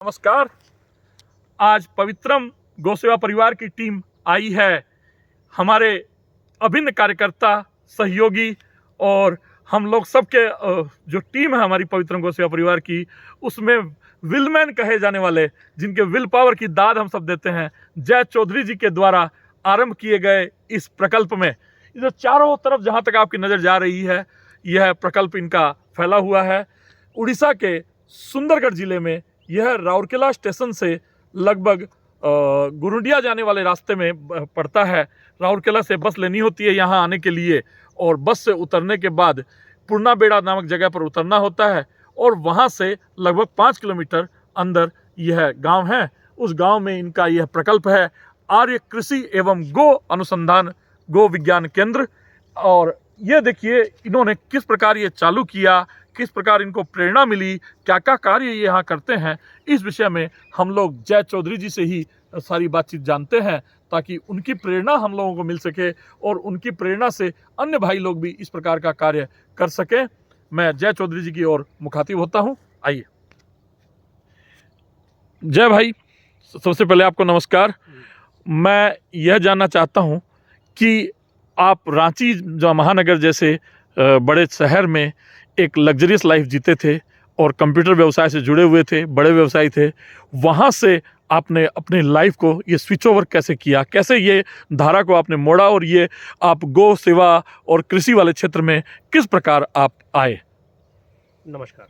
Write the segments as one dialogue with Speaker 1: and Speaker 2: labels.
Speaker 1: नमस्कार। आज पवित्रम गौ सेवा परिवार की टीम आई है। हमारे अभिन्न कार्यकर्ता, सहयोगी और हम लोग सबके जो टीम है हमारी पवित्रम गौ सेवा परिवार की, उसमें विलमैन कहे जाने वाले, जिनके विल पावर की दाद हम सब देते हैं, जय चौधरी जी के द्वारा आरंभ किए गए इस प्रकल्प में जो चारों तरफ जहां तक आपकी नज़र जा रही है, यह प्रकल्प इनका फैला हुआ है। उड़ीसा के सुंदरगढ़ जिले में यह राउरकेला स्टेशन से लगभग गुरुंडिया जाने वाले रास्ते में पड़ता है। राउरकेला से बस लेनी होती है यहाँ आने के लिए, और बस से उतरने के बाद पूर्णाबेड़ा नामक जगह पर उतरना होता है, और वहाँ से लगभग 5 किलोमीटर अंदर यह गांव है। उस गांव में इनका यह प्रकल्प है, आर्य कृषि एवं गो अनुसंधान गो विज्ञान केंद्र। और ये देखिए इन्होंने किस प्रकार ये चालू किया, किस प्रकार इनको प्रेरणा मिली, क्या क्या कार्य ये यहाँ करते हैं, इस विषय में हम लोग जय चौधरी जी से ही सारी बातचीत जानते हैं, ताकि उनकी प्रेरणा हम लोगों को मिल सके और उनकी प्रेरणा से अन्य भाई लोग भी इस प्रकार का कार्य कर सकें। मैं जय चौधरी जी की ओर मुखातिब होता हूँ। आइए। जय भाई, सबसे पहले आपको नमस्कार। मैं यह जानना चाहता हूँ कि आप रांची जो महानगर जैसे बड़े शहर में एक लग्जरियस लाइफ जीते थे और कंप्यूटर व्यवसाय से जुड़े हुए थे, बड़े व्यवसायी थे, वहाँ से आपने अपनी लाइफ को ये स्विच ओवर कैसे किया, कैसे ये धारा को आपने मोड़ा और ये आप गौ सेवा और कृषि वाले क्षेत्र में किस प्रकार आप आए?
Speaker 2: नमस्कार,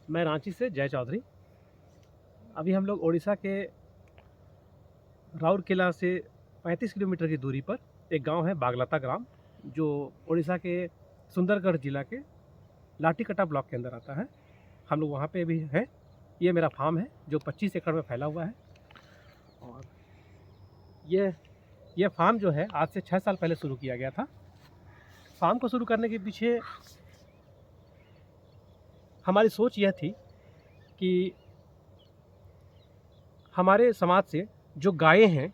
Speaker 2: मैं रांची से जय चौधरी। अभी हम लोग उड़ीसा के राउरकेला से 35 किलोमीटर की दूरी पर एक गांव है बागलता ग्राम, जो उड़ीसा के सुंदरगढ़ जिला के लाठीकटा ब्लॉक के अंदर आता है। हम लोग वहाँ पे भी हैं। ये मेरा फार्म है जो 25 एकड़ में फैला हुआ है। और ये फार्म जो है आज से 6 साल पहले शुरू किया गया था। फार्म को शुरू करने के पीछे हमारी सोच यह थी कि हमारे समाज से जो गायें हैं,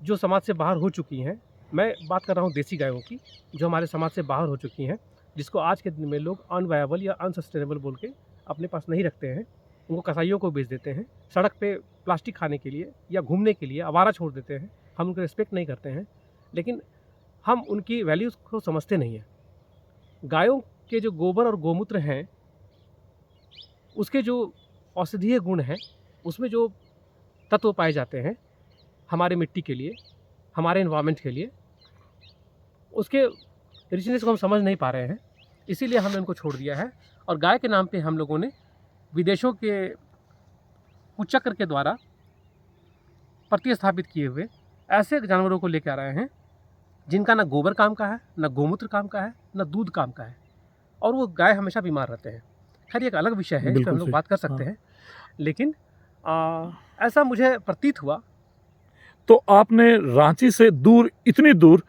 Speaker 2: जो समाज से बाहर हो चुकी हैं, मैं बात कर रहा हूँ देसी गायों की, जो हमारे समाज से बाहर हो चुकी हैं, जिसको आज के दिन में लोग अनवायबल या अनसस्टेनेबल बोल के अपने पास नहीं रखते हैं, उनको कसाईयों को बेच देते हैं, सड़क पे प्लास्टिक खाने के लिए या घूमने के लिए आवारा छोड़ देते हैं। हम उनको रिस्पेक्ट नहीं करते हैं, लेकिन हम उनकी वैल्यूज़ को समझते नहीं हैं। गायों के जो गोबर और गोमूत्र हैं, उसके जो औषधीय गुण हैं, उसमें जो तत्व पाए जाते हैं हमारे मिट्टी के लिए, हमारे एनवायरनमेंट के लिए, उसके रिचनेस को हम समझ नहीं पा रहे हैं। इसीलिए हमने उनको छोड़ दिया है और गाय के नाम पे हम लोगों ने विदेशों के कुचक्र के द्वारा प्रतिस्थापित किए हुए ऐसे जानवरों को लेकर आ रहे हैं जिनका ना गोबर काम का है, ना गोमूत्र काम का है, ना दूध काम का है, और वो गाय हमेशा बीमार रहते हैं। खैर, एक अलग विषय है, इस पर हम लोग बात कर सकते हैं, लेकिन ऐसा मुझे प्रतीत हुआ।
Speaker 1: तो आपने रांची से दूर, इतनी दूर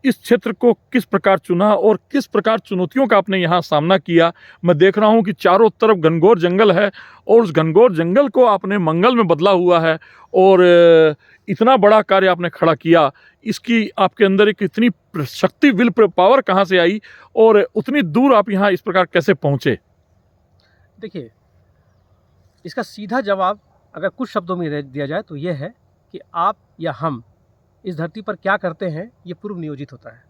Speaker 1: इस क्षेत्र को किस प्रकार चुना और किस प्रकार चुनौतियों का आपने यहाँ सामना किया? मैं देख रहा हूँ कि चारों तरफ घनघोर जंगल है और उस घनघोर जंगल को आपने मंगल में बदला हुआ है, और इतना बड़ा कार्य आपने खड़ा किया। इसकी आपके अंदर एक इतनी शक्ति, विल पावर कहाँ से आई और उतनी दूर आप यहाँ इस प्रकार कैसे पहुँचे?
Speaker 2: देखिए, इसका सीधा जवाब अगर कुछ शब्दों में दिया जाए तो ये है कि आप या हम इस धरती पर क्या करते हैं, ये पूर्व नियोजित होता है।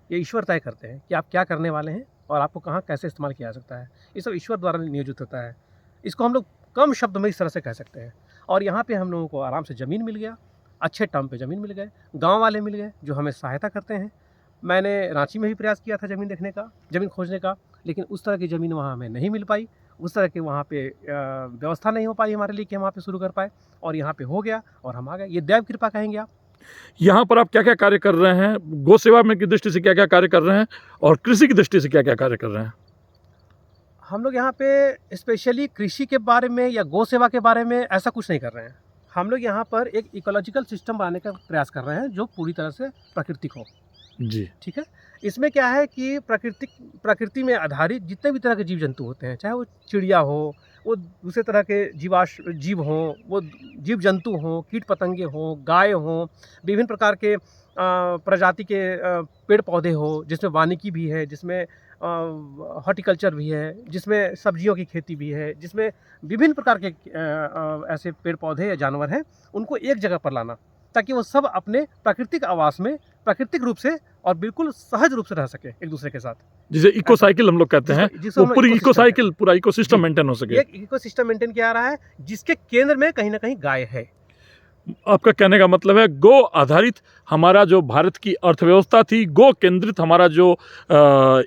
Speaker 2: ये ईश्वर तय करते हैं कि आप क्या करने वाले हैं और आपको कहाँ कैसे इस्तेमाल किया जा सकता है। ये सब ईश्वर द्वारा नियोजित होता है। इसको हम लोग कम शब्द में इस तरह से कह सकते हैं। और यहाँ पे हम लोगों को आराम से ज़मीन मिल गया, अच्छे टर्म पे ज़मीन मिल गए, गाँव वाले मिल गए जो हमें सहायता करते हैं। मैंने रांची में भी प्रयास किया था ज़मीन देखने का, ज़मीन खोजने का, लेकिन उस तरह की ज़मीन वहाँ हमें नहीं मिल पाई। उस तरह की वहाँ पे व्यवस्था नहीं हो पाई हमारे लिए कि हम वहाँ पे शुरू कर पाए, और यहाँ पे हो गया और हम आ गए। ये दैव कृपा कहेंगे आप।
Speaker 1: यहाँ पर आप क्या क्या कार्य कर रहे हैं? गौ सेवा में की दृष्टि से क्या क्या कार्य कर रहे हैं और कृषि की दृष्टि से क्या क्या कार्य कर रहे हैं?
Speaker 2: हम लोग यहाँ पे स्पेशली कृषि के बारे में या गौ सेवा के बारे में ऐसा कुछ नहीं कर रहे हैं। हम लोग यहाँ पर एक इकोलॉजिकल सिस्टम बनाने का प्रयास कर रहे हैं जो पूरी तरह से प्राकृतिक हो। जी, ठीक है। इसमें क्या है कि प्रकृति में आधारित जितने भी तरह के जीव जंतु होते हैं, चाहे वो चिड़िया हो, वो दूसरे तरह के जीव हों, वो जीव जंतु हों, कीट पतंगे हों, गाय हों, विभिन्न प्रकार के प्रजाति के पेड़ पौधे हो, जिसमें वानिकी भी है, जिसमें हॉर्टिकल्चर भी है, जिसमें सब्जियों की खेती भी है, जिसमें विभिन्न प्रकार के ऐसे पेड़ पौधे या जानवर हैं, उनको एक जगह पर लाना ताकि वो सब अपने प्राकृतिक आवास में प्राकृतिक रूप से और बिल्कुल सहज रूप से रह सके एक दूसरे के साथ,
Speaker 1: जिसे इको साइकिल हम लोग कहते हैं,
Speaker 2: जिसको
Speaker 1: वो
Speaker 2: हम
Speaker 1: पूरी इको
Speaker 2: इकोसिस्टम
Speaker 1: साइकिल, पूरा इकोसिस्टम
Speaker 2: जी।
Speaker 1: मेंटेन हो सके।
Speaker 2: एक इकोसिस्टम मेंटेन किया रहा है जिसके केंद्र में कहीं ना कहीं गाय है।
Speaker 1: आपका कहने का मतलब है गो आधारित हमारा जो भारत की अर्थव्यवस्था थी, गो केंद्रित हमारा जो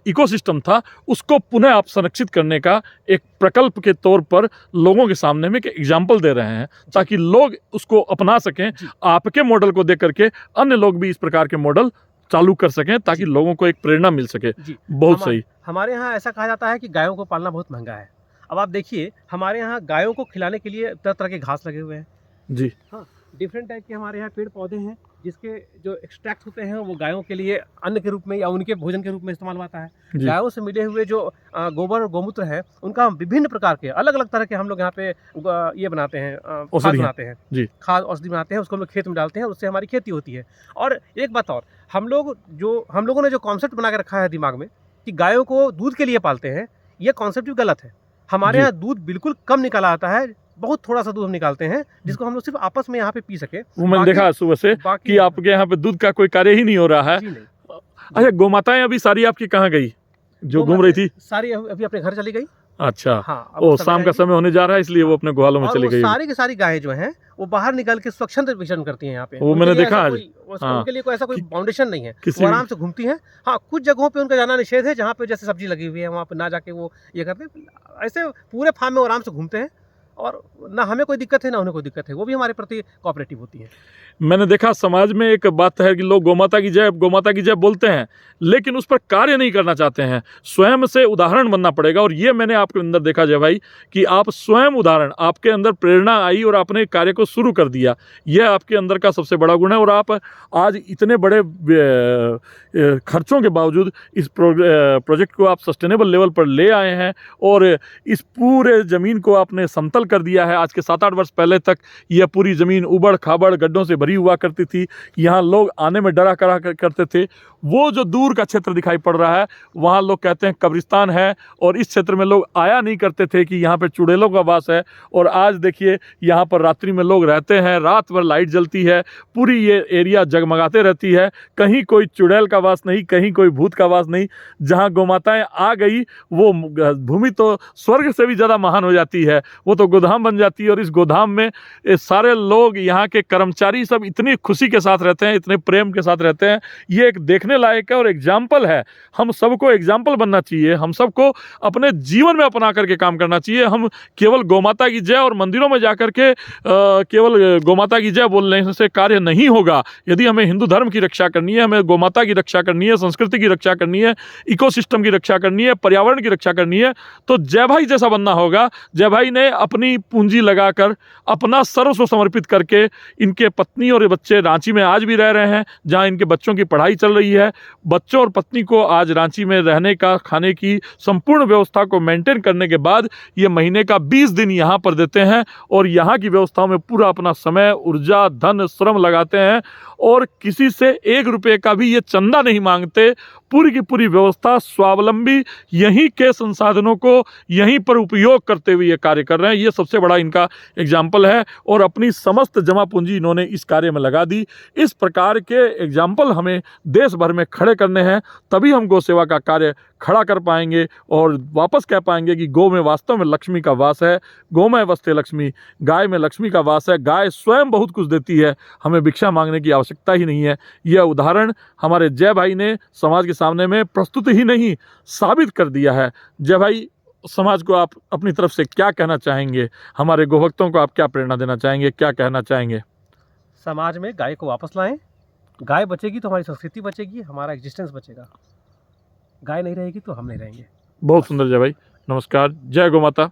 Speaker 1: इकोसिस्टम था, उसको पुनः आप संरक्षित करने का एक प्रकल्प के तौर पर लोगों के सामने में एक एग्जाम्पल दे रहे हैं ताकि लोग उसको अपना सकें। आपके मॉडल को देख करके अन्य लोग भी इस प्रकार के मॉडल चालू कर सकें ताकि लोगों को एक प्रेरणा मिल सके। बहुत सही।
Speaker 2: हमारे यहाँ ऐसा कहा जाता है कि गायों को पालना बहुत महंगा है। अब आप देखिए, हमारे यहाँ गायों को खिलाने के लिए तरह तरह के घास लगे हुए हैं
Speaker 1: जी।
Speaker 2: हाँ, डिफरेंट टाइप के हमारे यहाँ पेड़ पौधे हैं जिसके जो एक्सट्रैक्ट होते हैं वो गायों के लिए अन्न के रूप में या उनके भोजन के रूप में इस्तेमाल होता है। गायों से मिले हुए जो गोबर और गोमूत्र है, उनका हम विभिन्न प्रकार के अलग अलग तरह के हम लोग यहाँ पे ये बनाते हैं, खाद बनाते हैं जी। खाद औषधि बनाते हैं, उसको हम लोग खेत में डालते हैं, उससे हमारी खेती होती है। और एक बात और, हम लोगों ने जो कॉन्सेप्ट बना के रखा है दिमाग में कि गायों को दूध के लिए पालते हैं, ये कॉन्सेप्ट भी गलत है। हमारे यहाँ दूध बिल्कुल कम निकाला आता है, बहुत थोड़ा सा दूध हम निकालते हैं जिसको हम लोग सिर्फ आपस में यहाँ पे पी सके।
Speaker 1: वो मैंने देखा सुबह से कि आपके यहाँ पे दूध का कोई कार्य ही नहीं हो रहा है। अच्छा, गोमाताएं अभी सारी आपकी कहाँ गई जो घूम रही थी? सारी
Speaker 2: अभी अपने घर चली गई।
Speaker 1: अच्छा हाँ, वो शाम का समय होने जा रहा है इसलिए वो अपने गुहालों में चली गई।
Speaker 2: सारी की सारी गायें जो हैं वो बाहर निकल के स्वच्छंद विचरण करती हैं यहाँ पे।
Speaker 1: वो मैंने देखा आज।
Speaker 2: उनके लिए कोई ऐसा कोई फाउंडेशन नहीं है, वो आराम से घूमती हैं। हाँ, कुछ जगहों पे उनका जाना निषेध है जहाँ पे जैसे सब्जी लगी हुई है वहाँ पे ना जाके वो ये करते हैं। ऐसे पूरे फार्म में आराम से घूमते हैं और ना हमें कोई दिक्कत है ना उन्हें कोई दिक्कत है, वो भी हमारे प्रति कोऑपरेटिव होती है।
Speaker 1: मैंने देखा समाज में एक बात है कि लोग गोमाता की जय बोलते हैं लेकिन उस पर कार्य नहीं करना चाहते हैं। स्वयं से उदाहरण बनना पड़ेगा और ये मैंने आपके अंदर देखा जय भाई कि आप स्वयं उदाहरण, आपके अंदर प्रेरणा आई और आपने कार्य को शुरू कर दिया। यह आपके अंदर का सबसे बड़ा गुण है और आप आज इतने बड़े खर्चों के बावजूद इस प्रोजेक्ट को आप सस्टेनेबल लेवल पर ले आए हैं और इस पूरे ज़मीन को आपने समतल कर दिया है। आज के 7-8 वर्ष पहले तक यह पूरी ज़मीन उबड़ खाबड़ गड्ढों से भरी हुआ करती थी, यहाँ लोग आने में डरा करा करते थे। वो जो दूर का क्षेत्र दिखाई पड़ रहा है वहाँ लोग कहते हैं कब्रिस्तान है और इस क्षेत्र में लोग आया नहीं करते थे कि यहाँ पे चुड़ैलों का वास है। और आज देखिए यहाँ पर रात्रि में लोग रहते हैं, रात भर लाइट जलती है, पूरी ये एरिया जगमगाते रहती है, कहीं कोई चुड़ैल का वास नहीं, कहीं कोई भूत का वास नहीं। जहाँ गोमाताएं आ गई वो भूमि तो स्वर्ग से भी ज़्यादा महान हो जाती है, वो तो गोधाम बन जाती है। और इस गोधाम में सारे लोग, यहाँ के कर्मचारी सब इतनी खुशी के साथ रहते हैं, इतने प्रेम के साथ रहते हैं। ये एक देखने लायक है और एग्जाम्पल है। हम सबको एग्जाम्पल बनना चाहिए, हम सबको अपने जीवन में अपना करके काम करना चाहिए। हम केवल गोमाता की जय और मंदिरों में जाकर के केवल गोमाता की जय बोलने से कार्य नहीं होगा। यदि हमें हिंदू धर्म की रक्षा करनी है, हमें गोमाता की रक्षा करनी है, संस्कृति की रक्षा करनी है, इकोसिस्टम की रक्षा करनी है, पर्यावरण की रक्षा करनी है, तो जय भाई जैसा बनना होगा। जय भाई ने अपनी पूंजी लगाकर, अपना सर्वस्व समर्पित करके, इनके पत्नी और बच्चे रांची में आज भी रह रहे हैं जहां इनके बच्चों की पढ़ाई चल रही है। बच्चों और पत्नी को आज रांची में रहने का, खाने की संपूर्ण व्यवस्था को मेंटेन करने के बाद ये महीने का 20 दिन यहाँ पर देते हैं और यहाँ की व्यवस्थाओं में पूरा अपना समय, ऊर्जा, धन, श्रम लगाते हैं और किसी से 1 रुपये का भी ये चंदा नहीं मांगते। पूरी की पूरी व्यवस्था स्वावलंबी, यहीं के संसाधनों को यहीं पर उपयोग करते हुए ये कार्य कर रहे हैं। ये सबसे बड़ा इनका एग्जाम्पल है और अपनी समस्त जमा पूंजी इन्होंने इस कार्य में लगा दी। इस प्रकार के एग्जाम्पल हमें देश भर में खड़े करने हैं, तभी हम गौ सेवा का कार्य खड़ा कर पाएंगे और वापस कह पाएंगे कि गौ में वास्तव में लक्ष्मी का वास है। गौ में वसते लक्ष्मी, गाय में लक्ष्मी का वास है। गाय स्वयं बहुत कुछ देती है, हमें भिक्षा मांगने की आवश्यकता ही नहीं है। यह उदाहरण हमारे जय भाई ने समाज के सामने में प्रस्तुत ही नहीं, साबित कर दिया है। जय भाई, समाज को आप अपनी तरफ से क्या कहना चाहेंगे? हमारे गोभक्तों को आप क्या प्रेरणा देना चाहेंगे, क्या कहना चाहेंगे?
Speaker 2: समाज में गाय को वापस लाएं। गाय बचेगी तो हमारी संस्कृति बचेगी, हमारा एग्जिस्टेंस बचेगा। गाय नहीं रहेगी तो हम नहीं रहेंगे।
Speaker 1: बहुत सुंदर जय भाई, नमस्कार, जय गौ माता।